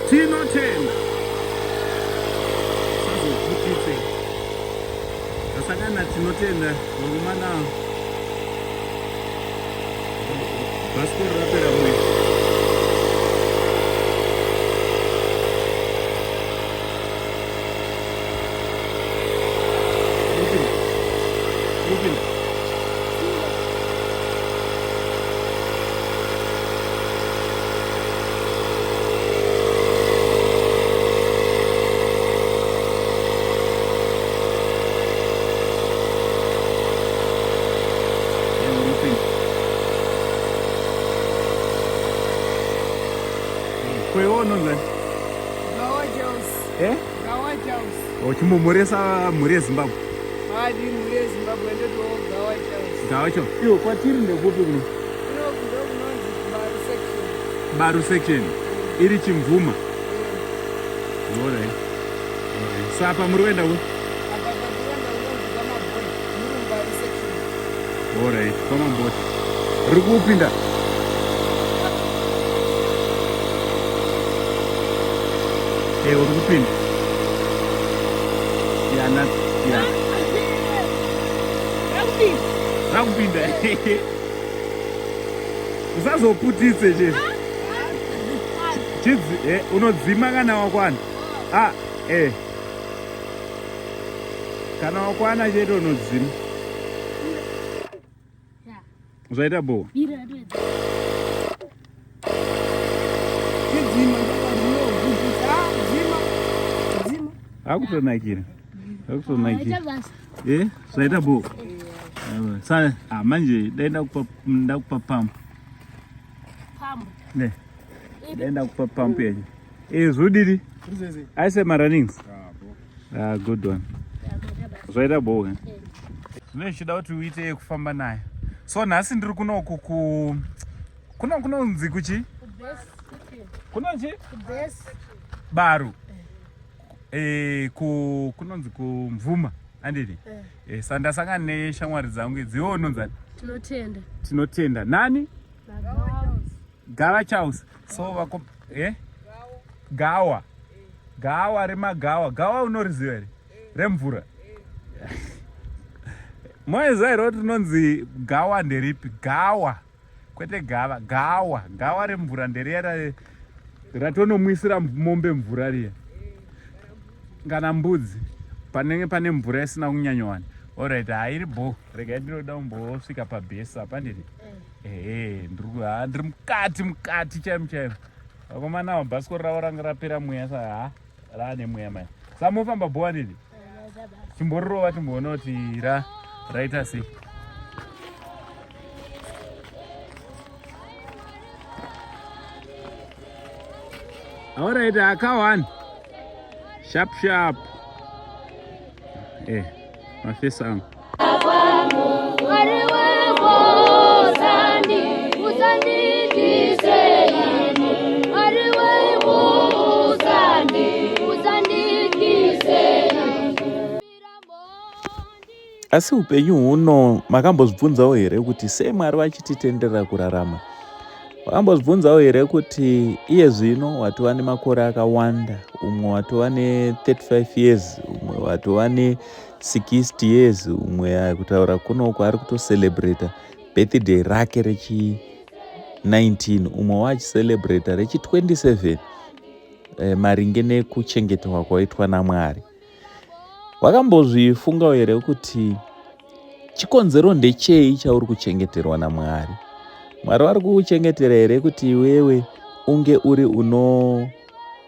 Tinotenda. Sazokutitse. Asakana tinotenda ngokumana. Bhasikoro rapera mwezi. Rupin. Gawa Jones. Gawa Jones. Uchimumuresa mhuri yeZimbabwe. Hadi mhuri yeZimbabwe ndoto Gawa Jones. Gawa cho. Iyo kwatiri ndekupi kuno? Kuno kunonzi Baru section. Baru section. Iri Chimvuma. Alright. Sapa muri kuenda ku? Apa patikuenda kunonzi Kamabhoti. Muri Baru section. Alright, Kamabhoti. Uri kupinda? Uri kupinda? Rakupinda. Usazoputitse che. Chidzi unodzima kana wakwana. Kana wakwana chete unodzima. Zvaita bo. Akutonakira. Zvaita bo. Sasa manje daenda kupa pampu. Ne. Daenda kupa pampu yeje. Zvodiri? Aise maranings. Good one. Zvaita bo. Zvine chida kuti uite kufamba naye. So nhasi ndiri kunoku kunonzi kuchi? Kunonzi? Baru. Kunonzi kuMvuma. Andiri? Sandasangana neshamwari dzangu idziwo unonzani? Tinotenda. Nani? Gawa Chaus. So vako Gawa. Gawa remagawa. Gawa unoriziva here? Remvura. Mwaizvaira kuti rinonzi gawa nderipi? Gawa. Kwete gava. Gawa. Gawa remvura nderiya ratonomwisira mombe mvura riya. Kana mbudzi. Panenge pane mvura isina kunyanyowani. Alright, hairi bo. Rega ndinoda kumbosvika pabhesi apa ndiri. Ndiri mukati chaimo. Vakomana mabhasikoro ravo ranga rapera mweya saka raane mweya maya. Samufamba bowa ndiri. Timborirova timboona kuti raita sei. Alright, akawan. Sharp. Mafesa angu. Asi upenyu huno makambozvibvunzawo here kuti sei Mwari vachititendera kurarama? Wakambozvibvunzawo here kuti iye zvino watova nemakore akawanda, umwe watova ne35 years, umwe watova ne60 years, umwe kutaura kunoku ari kutocelebrata birthday rake rechi19, umwe wachicelebrata rechi27, maringe nekuchengetwa kwaitwa naMwari. Wakambozvifungawo here kuti chikonzero ndechei chauri kuchengeterwa naMwari? Mwari vari kukuchengetera here kuti iwewe unge uri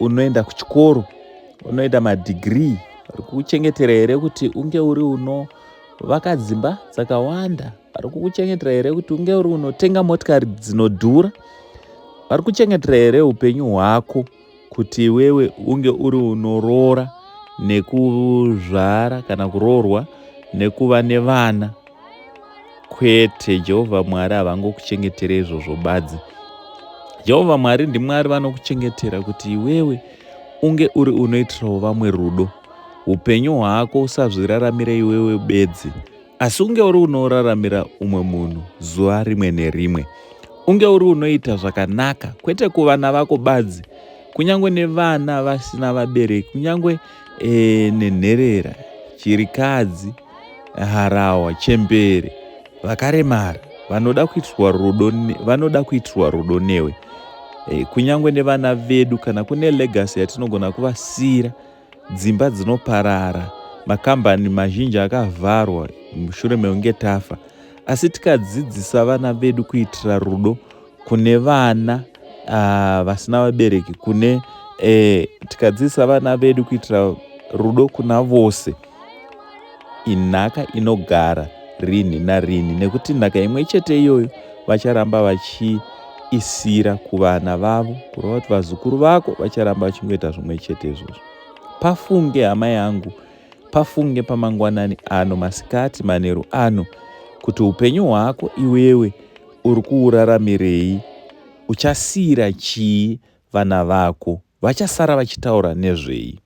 unoenda kuchikoro, unoenda madhigirii? Vari kukuchengetera here kuti unge uri unovaka dzimba dzakawanda? Vari kukuchengetera here kuti unge uri unotenga motikari dzinodhura? Vari kuchengetera here upenyu hwako kuti iwewe unge uri unorora nekuzvara kana kuroorwa nekuva nevana? Kwete, Jehovha Mwari havangokuchengetera izvozvo badzi. Jehovha Mwari ndiMwari vanokuchengetera kuti iwewe unge uri unoitirawo vamwe rudo, upenyu hwako usazviraramira iwewe bedzi, asi unge uri unoraramira umwe munhu zuva rimwe nerimwe. Unge uri unoita zvakanaka, kwete kuvana vako badzi, kunyange nevana vasina vabereki, kunyange nenherera, chirikadzi, harahwa, chembere, vakaremara vanoda kuitirwa rudo newe. Kunyange nevana vedu, kana kune legacy yatinogona kuvasiyira, dzimba dzinoparara, makambani mazhinji akavharwa mushure mekunge tafa, asi tikadzidzisa vana vedu kuitira rudo kune vana vasina vabereki, tikadzidzisa vana vedu kuitira rudo kuna vose, inhaka inogara rini narini, nekuti nhaka imwe chete iyoyo vacharamba vachiisira kuvana vavo, kureva kuti vazukuru vako vacharamba vachingoita zvimwe chete izvozvo. Pafunge hama yangu, pafunge pamangwanani ano, masikati, manheru ano, kuti upenyu hwako iwewe uri kuuraramirei, uchasiyira chii vana vako, vachasara vachitaura nezvei.